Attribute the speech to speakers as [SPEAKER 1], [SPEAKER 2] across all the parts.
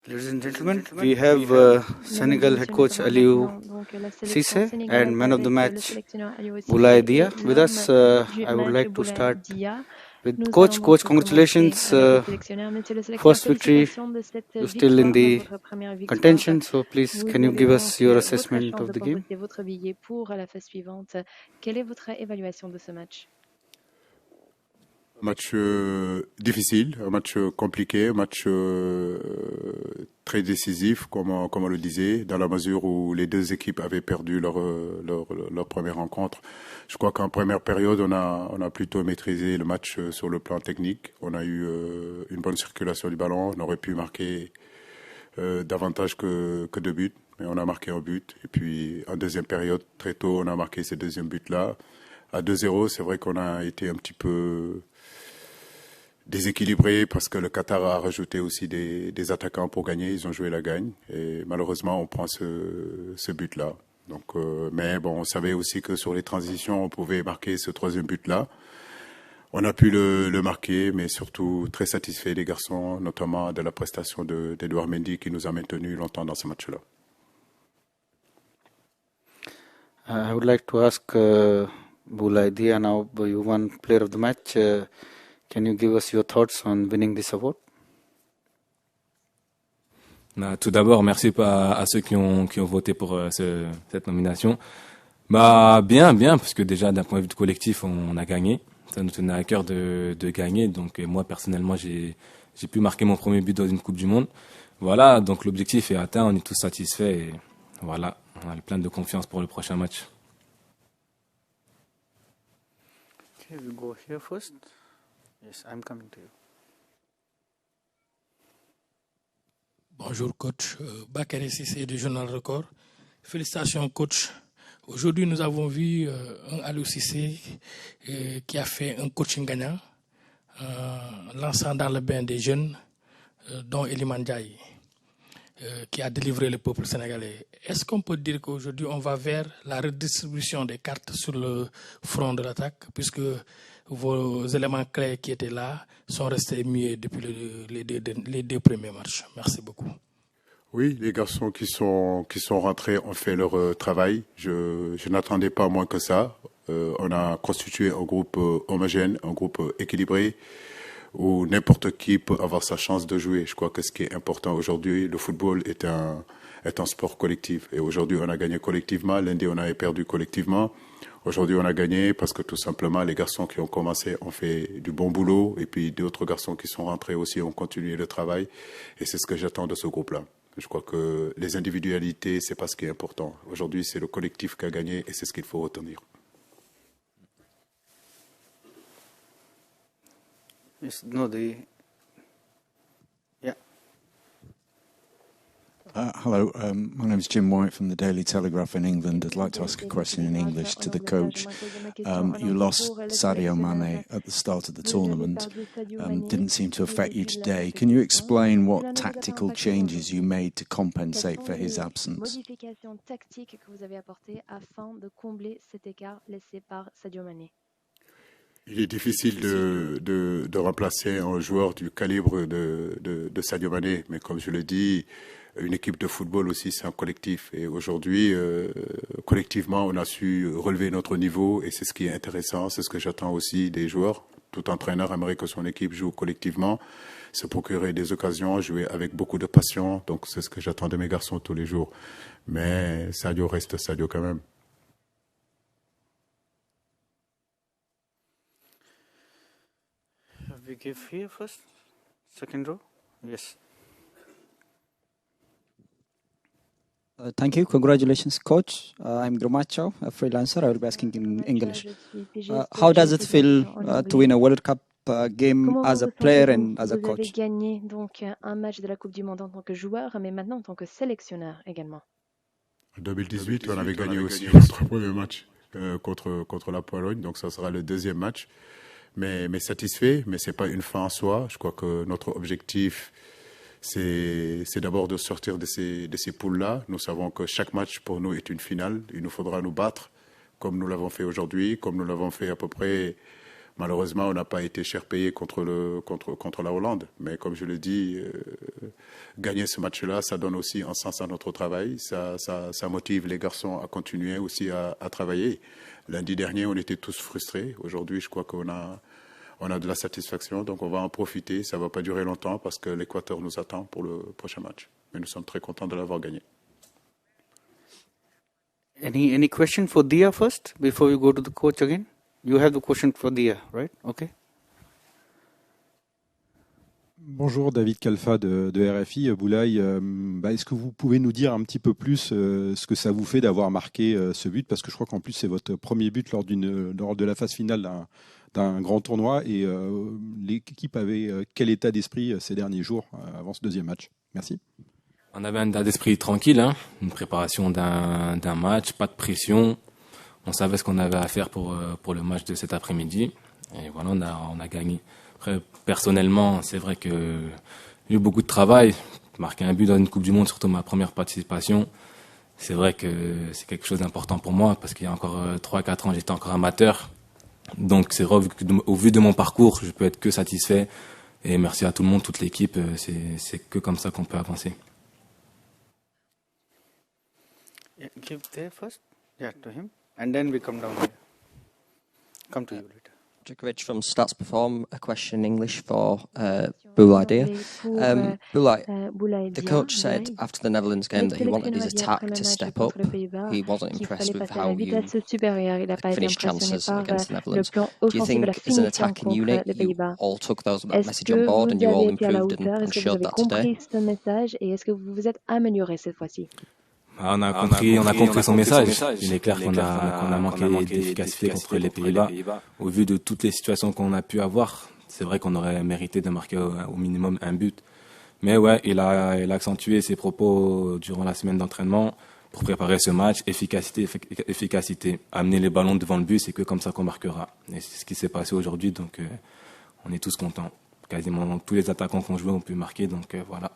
[SPEAKER 1] Ladies and gentlemen, we have Senegal head coach Aliou Cissé and man of the match Boulaye Dia with us. I would like to start with Coach. Coach, congratulations. First victory. You're still in the contention, so please, can you give us your assessment of the game?
[SPEAKER 2] Match difficile, un match compliqué, un match très décisif, comme on le disait, dans la mesure où les deux équipes avaient perdu leur première rencontre. Je crois qu'en première période, on a plutôt maîtrisé le match sur le plan technique. On a eu une bonne circulation du ballon. On aurait pu marquer davantage que 2 buts, mais on a marqué un but. Et puis en deuxième période, très tôt, on a marqué ce deuxième but-là. À 2-0, c'est vrai qu'on a été un petit peu déséquilibré parce que le Qatar a rajouté aussi des attaquants pour gagner. Ils ont joué la gagne et malheureusement on prend ce but-là. Donc, mais bon, on savait aussi que sur les transitions on pouvait marquer ce troisième but-là. On a pu le marquer, mais surtout très satisfait des garçons, notamment de la prestation d'Edouard Mendy qui nous a maintenus longtemps dans ce match-là.
[SPEAKER 1] I would like to ask Boulaye Dia now, you won player of the match. Can you give us your thoughts on winning this award?
[SPEAKER 3] Tout d'abord, merci à ceux qui ont voté pour cette nomination. Bien, parce que déjà d'un point de vue collectif, on a gagné. Ça nous tenait à cœur de gagner. Donc moi personnellement, j'ai pu marquer mon premier but dans une Coupe du Monde. Voilà, donc l'objectif est atteint, on est tous satisfaits et voilà, on a plein de confiance pour le prochain match.
[SPEAKER 1] Okay, we go here first. Yes, I'm coming to you.
[SPEAKER 4] Bonjour coach, Bakary Cissé du Journal Record. Félicitations coach. Aujourd'hui nous avons vu un Aliou Cissé qui a fait un coaching gagnant, lançant dans le bain des jeunes, dont Iliman Ndiaye, qui a délivré le peuple sénégalais. Est-ce qu'on peut dire qu'aujourd'hui on va vers la redistribution des cartes sur le front de l'attaque, puisque vos éléments clés qui étaient là sont restés muets depuis les deux premiers matchs? Merci beaucoup.
[SPEAKER 2] Oui, les garçons qui sont rentrés ont fait leur travail. Je n'attendais pas moins que ça. On a constitué un groupe homogène, un groupe équilibré, où n'importe qui peut avoir sa chance de jouer. Je crois que ce qui est important aujourd'hui, le football est un sport collectif. Et aujourd'hui, on a gagné collectivement. Lundi, on avait perdu collectivement. Aujourd'hui, on a gagné parce que tout simplement, les garçons qui ont commencé ont fait du bon boulot. Et puis, d'autres garçons qui sont rentrés aussi ont continué le travail. Et c'est ce que j'attends de ce groupe-là. Je crois que les individualités, c'est pas ce qui est important. Aujourd'hui, c'est le collectif qui a gagné et c'est ce qu'il faut retenir.
[SPEAKER 1] Yes, no, yeah.
[SPEAKER 5] Hello, my name is Jim White from the Daily Telegraph in England. I'd like to ask a question in English to the coach. You lost Sadio Mane at the start of the tournament. Didn't seem to affect you today. Can you explain what tactical changes you made to compensate for his absence?
[SPEAKER 6] Modification tactique que vous avez apportée afin de combler cet écart laissé par Sadio Mane.
[SPEAKER 2] Il est difficile de remplacer un joueur du calibre de Sadio Mane, mais comme je le dis, une équipe de football aussi, c'est un collectif. Et aujourd'hui, collectivement, on a su relever notre niveau et c'est ce qui est intéressant, c'est ce que j'attends aussi des joueurs. Tout entraîneur aimerait que son équipe joue collectivement, se procurer des occasions, jouer avec beaucoup de passion. Donc c'est ce que j'attends de mes garçons tous les jours. Mais Sadio reste Sadio quand même.
[SPEAKER 1] We give here first, second row. Yes.
[SPEAKER 7] Thank you. Congratulations, coach. I'm Grumacho, a freelancer. I will be asking in English. How does it feel to win a World Cup game as a player and as a coach?
[SPEAKER 6] Vous avez gagné donc un match de la Coupe du Monde en tant que joueur, mais maintenant en tant que sélectionneur également.
[SPEAKER 2] En 2018, on avait gagné aussi notre premier match contre la Pologne, donc ça sera le deuxième match. Mais satisfait, mais c'est pas une fin en soi. Je crois que notre objectif, c'est d'abord de sortir de ces poules-là. Nous savons que chaque match pour nous est une finale. Il nous faudra nous battre, comme nous l'avons fait aujourd'hui, comme nous l'avons fait à peu près Malheureusement, on n'a pas été cher payé contre la Hollande. Mais comme je le dis, gagner ce match-là, ça donne aussi un sens à notre travail. Ça motive les garçons à continuer aussi à travailler. Lundi dernier, on était tous frustrés. Aujourd'hui, je crois qu'on a de la satisfaction. Donc, on va en profiter. Ça ne va pas durer longtemps parce que l'Équateur nous attend pour le prochain match. Mais nous sommes très contents de l'avoir gagné.
[SPEAKER 1] Any question for Dia first before we go to the coach again? You have the question for Dia, right? Okay.
[SPEAKER 8] Bonjour, David Kalfa de RFI. Boulaye, est-ce que vous pouvez nous dire un petit peu plus ce que ça vous fait d'avoir marqué ce but? Parce que je crois qu'en plus c'est votre premier but lors de la phase finale d'un grand tournoi. Et l'équipe avait quel état d'esprit ces derniers jours avant ce deuxième match? Merci.
[SPEAKER 3] On avait un état d'esprit tranquille, hein, une préparation d'un match, pas de pression. On savait ce qu'on avait à faire pour le match de cet après-midi. Et voilà, on a gagné. Après, personnellement, c'est vrai que j'ai eu beaucoup de travail. Marquer un but dans une Coupe du Monde, surtout ma première participation, c'est vrai que c'est quelque chose d'important pour moi parce qu'il y a encore 3-4 ans, j'étais encore amateur. Donc c'est vrai qu'au vu de mon parcours, je peux être que satisfait. Et merci à tout le monde, toute l'équipe. C'est que comme ça qu'on peut avancer.
[SPEAKER 1] Yeah, give there first. Yeah, to him. And then we come down here. Come to you later.
[SPEAKER 9] Djokovic from Stats Perform, a question in English for Boulaye Dia. Boulaye, the coach said after the Netherlands game that he wanted his attack to step up. He wasn't impressed with how you finished chances against the Netherlands. Do you think as an attacking unit you all took that message on board and you all improved and showed that today?
[SPEAKER 3] On a compris son message. Il est clair qu'on a manqué d'efficacité contre les Pays-Bas. Au vu de toutes les situations qu'on a pu avoir, c'est vrai qu'on aurait mérité de marquer au minimum un but. Mais ouais, il a accentué ses propos durant la semaine d'entraînement pour préparer ce match. Efficacité. Amener les ballons devant le but, c'est que comme ça qu'on marquera. Et c'est ce qui s'est passé aujourd'hui, donc on est tous contents. Quasiment tous les attaquants qu'on jouait ont pu marquer, donc voilà.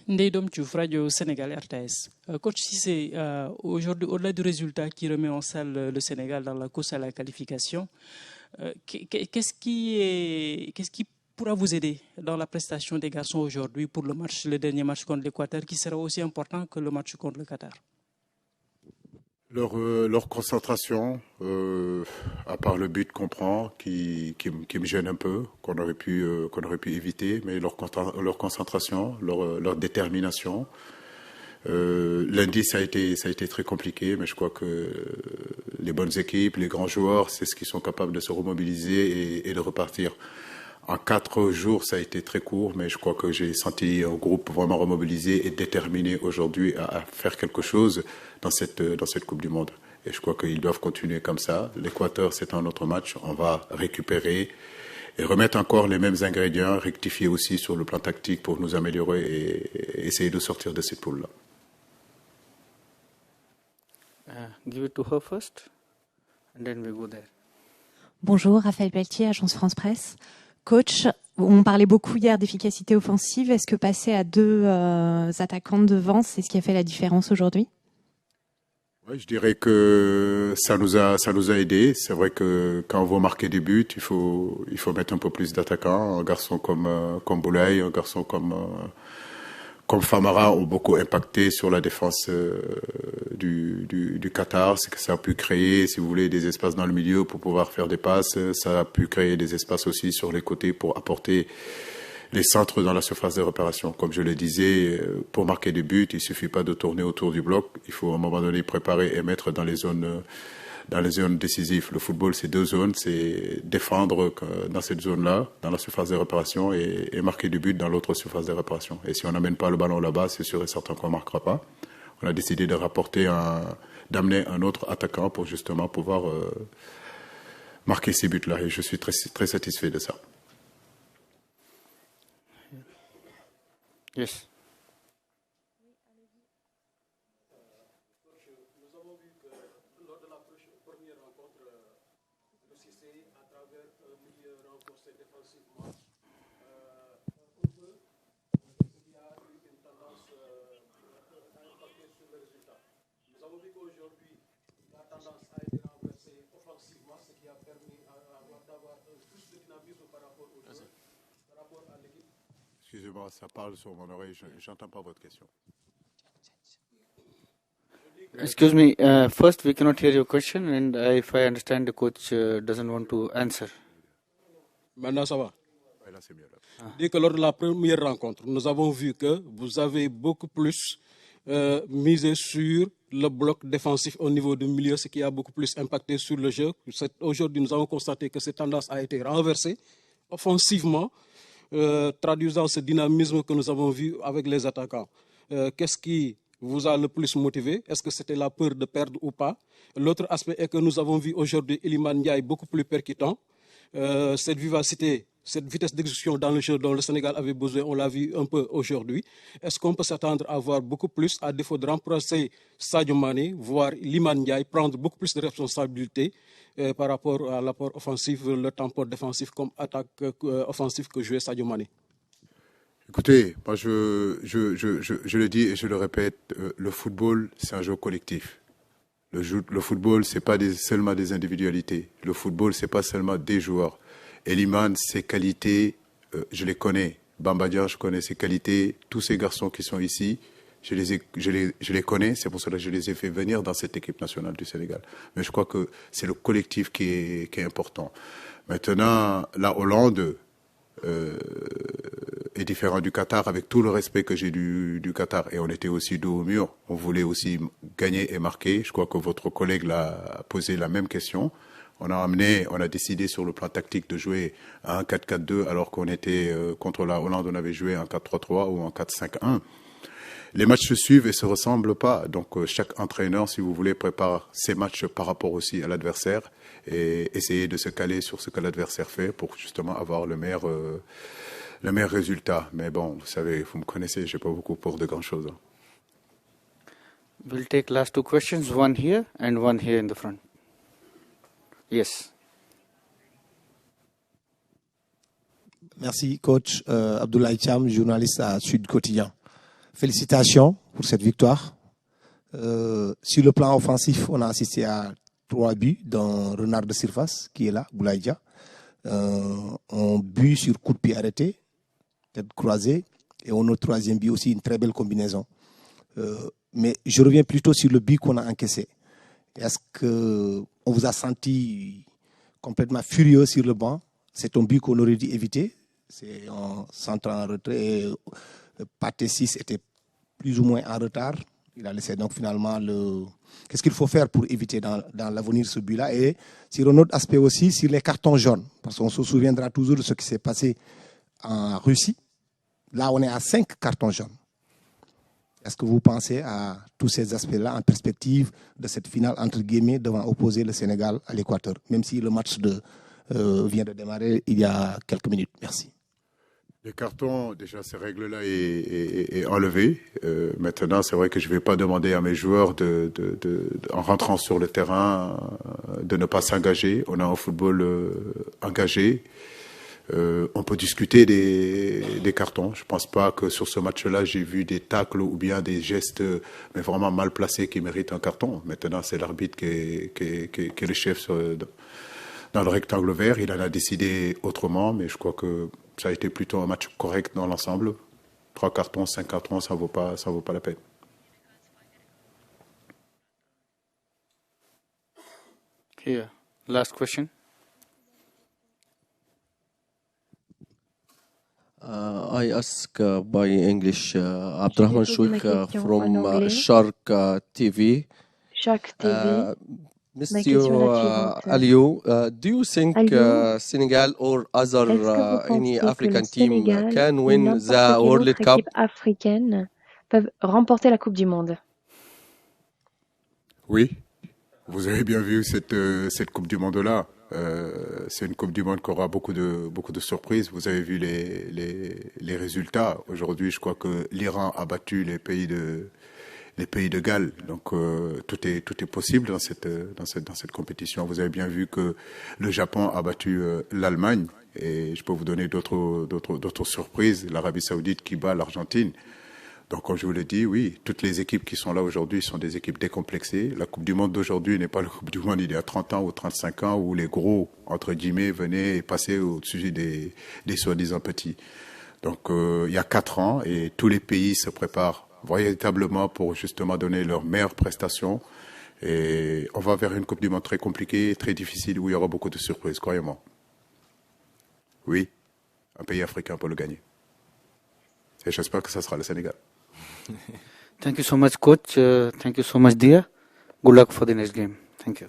[SPEAKER 10] Ndeydom Diouf, Radio Sénégal RTS. Coach Cissé, aujourd'hui, au-delà du résultat qui remet en salle le Sénégal dans la course à la qualification, qu'est-ce qui pourra vous aider dans la prestation des garçons aujourd'hui pour le dernier match contre l'Équateur, qui sera aussi important que le match contre le Qatar?
[SPEAKER 2] Leur concentration, à part le but qu'on prend, qui me gêne un peu, qu'on aurait pu éviter, mais leur concentration, leur détermination. Lundi, ça a été très compliqué, mais je crois que les bonnes équipes, les grands joueurs, c'est ce qu'ils sont capables de se remobiliser et de repartir. En 4 jours, ça a été très court, mais je crois que j'ai senti un groupe vraiment remobilisé et déterminé aujourd'hui à faire quelque chose dans cette Coupe du Monde. Et je crois qu'ils doivent continuer comme ça. L'Équateur, c'est un autre match. On va récupérer et remettre encore les mêmes ingrédients, rectifier aussi sur le plan tactique pour nous améliorer et essayer de sortir de cette poule-là.
[SPEAKER 1] Give it to her first, and then we go there.
[SPEAKER 11] Bonjour, Raphaël Pelletier, Agence France Presse. Coach, on parlait beaucoup hier d'efficacité offensive. Est-ce que passer à 2 attaquants devant, c'est ce qui a fait la différence aujourd'hui?
[SPEAKER 2] Oui, je dirais que ça nous a aidé. C'est vrai que quand on veut marquer des buts, il faut mettre un peu plus d'attaquants. Un garçon comme Boulaye, un garçon comme Famara ont beaucoup impacté sur la défense du Qatar. C'est que ça a pu créer, si vous voulez, des espaces dans le milieu pour pouvoir faire des passes. Ça a pu créer des espaces aussi sur les côtés pour apporter les centres dans la surface de réparation. Comme je le disais, pour marquer des buts, il suffit pas de tourner autour du bloc. Il faut à un moment donné préparer et mettre dans les zones décisives. Le football, c'est 2 zones. C'est défendre dans cette zone-là, dans la surface de réparation, et marquer du but dans l'autre surface de réparation. Et si on n'amène pas le ballon là-bas, c'est sûr et certain qu'on ne marquera pas. On a décidé d'amener un autre attaquant pour justement pouvoir marquer ces buts-là. Et je suis très, très satisfait de ça.
[SPEAKER 1] Yes.
[SPEAKER 4] Nous avons vu que lors de la première rencontre, le Cissé, à travers un milieu renforcé défensivement, un peu, il y a eu une tendance à impacter sur
[SPEAKER 12] le résultat. Nous avons vu qu'aujourd'hui, la tendance a été renversée offensivement, ce qui a permis d'avoir plus de dynamisme par rapport aux joueurs, par rapport à l'équipe.
[SPEAKER 2] Excusez-moi, ça parle sur mon oreille, je n'entends pas votre question.
[SPEAKER 1] Excuse me, first we cannot hear your question, and if I understand, the coach doesn't want to answer.
[SPEAKER 12] Maintenant, ça va.
[SPEAKER 2] Ouais, là, c'est mieux.
[SPEAKER 12] Dès que lors de la première rencontre, nous avons vu que vous avez beaucoup plus misé sur le bloc défensif au niveau du milieu, ce qui a beaucoup plus impacté sur le jeu. Aujourd'hui, nous avons constaté que cette tendance a été renversée offensivement, traduisant ce dynamisme que nous avons vu avec les attaquants. Qu'est-ce qui vous a le plus motivé? Est-ce que c'était la peur de perdre ou pas? L'autre aspect est que nous avons vu aujourd'hui Iliman Ndiaye beaucoup plus percutant. Cette vivacité, cette vitesse d'exécution dans le jeu dont le Sénégal avait besoin, on l'a vu un peu aujourd'hui. Est-ce qu'on peut s'attendre à voir beaucoup plus, à défaut de remplacer Sadio Mané, voir Iliman Ndiaye prendre beaucoup plus de responsabilités par rapport à l'apport offensif, le tampon défensif comme attaque offensive que jouait Sadio Mané?
[SPEAKER 2] Écoutez, moi je le dis et je le répète, le football c'est un jeu collectif. Le football c'est pas seulement des individualités. Le football c'est pas seulement des joueurs. Eliman, ses qualités, je les connais. Bamba Dia, je connais ses qualités. Tous ces garçons qui sont ici, je les connais. C'est pour cela que je les ai fait venir dans cette équipe nationale du Sénégal. Mais je crois que c'est le collectif qui est important. Maintenant, la Hollande est différent du Qatar, avec tout le respect que j'ai du Qatar. Et on était aussi dos au mur. On voulait aussi gagner et marquer. Je crois que votre collègue l'a posé la même question. On a décidé sur le plan tactique de jouer à un 4-4-2 alors qu'on était contre la Hollande, on avait joué en 4-3-3 ou en 4-5-1. Les matchs se suivent et se ressemblent pas. Donc chaque entraîneur, si vous voulez, prépare ses matchs par rapport aussi à l'adversaire et essayer de se caler sur ce que l'adversaire fait pour justement avoir le meilleur résultat. Mais bon, vous savez, vous me connaissez, j'ai pas beaucoup pour de grandes choses.
[SPEAKER 1] We'll take last two questions, one here and one here in the front. Yes.
[SPEAKER 13] Merci, coach. Abdoulaye Cham, journaliste à Sud Quotidien. Félicitations pour cette victoire. Sur le plan offensif, on a assisté à 3 buts d'un renard de surface qui est là, Boulaye Dia. Un but sur coup de pied arrêté, tête croisée, et on a 3e but aussi, une très belle combinaison. Mais je reviens plutôt sur le but qu'on a encaissé. Est-ce qu'on vous a senti complètement furieux sur le banc? C'est un but qu'on aurait dû éviter. C'est en centre en retrait. Pathé 6 était plus ou moins en retard. Il a laissé donc finalement Qu'est-ce qu'il faut faire pour éviter dans l'avenir ce but-là? Et sur un autre aspect aussi, sur les cartons jaunes. Parce qu'on se souviendra toujours de ce qui s'est passé en Russie. Là, on est à 5 cartons jaunes. Est-ce que vous pensez à tous ces aspects-là en perspective de cette finale, entre guillemets, devant opposer le Sénégal à l'Équateur, même si le match vient de démarrer il y a quelques minutes? Merci.
[SPEAKER 2] Les cartons, déjà, ces règles-là est enlevées. Maintenant, c'est vrai que je ne vais pas demander à mes joueurs, en rentrant sur le terrain, de ne pas s'engager. On a un football engagé. On peut discuter des cartons. Je ne pense pas que sur ce match-là, j'ai vu des tacles ou bien des gestes mais vraiment mal placés qui méritent un carton. Maintenant, c'est l'arbitre qui est le chef dans le rectangle vert. Il en a décidé autrement, mais je crois que ça a été plutôt un match correct dans l'ensemble. 3 cartons, 5 cartons, ça vaut pas la peine.
[SPEAKER 1] Here, last question.
[SPEAKER 14] I ask by English, Abdurrahman Chouik from Shark TV.
[SPEAKER 6] Shark TV.
[SPEAKER 14] Mr. Aliou, do you think Senegal or other any African team can win the World Cup?
[SPEAKER 6] Africaines peuvent remporter la Coupe du Monde.
[SPEAKER 2] Oui, vous avez bien vu cette Coupe du Monde-là. C'est une Coupe du Monde qui aura beaucoup de surprises. Vous avez vu les résultats. Aujourd'hui, je crois que l'Iran a battu les pays de Galles. Donc tout est possible dans cette compétition. Vous avez bien vu que le Japon a battu l'Allemagne et je peux vous donner d'autres surprises. L'Arabie Saoudite qui bat l'Argentine. Donc, comme je vous l'ai dit, oui, toutes les équipes qui sont là aujourd'hui sont des équipes décomplexées. La Coupe du Monde d'aujourd'hui n'est pas la Coupe du Monde il y a 30 ans ou 35 ans où les gros, entre guillemets, venaient et passaient au-dessus des soi-disant petits. Donc, il y a 4 ans et tous les pays se préparent véritablement pour justement donner leurs meilleures prestations. Et on va vers une Coupe du Monde très compliquée, très difficile, où il y aura beaucoup de surprises, croyez-moi. Oui, un pays africain peut le gagner. Et j'espère que ça sera le Sénégal.
[SPEAKER 1] Thank you so much, coach. Thank you so much, Dia. Good luck for the next game. Thank you.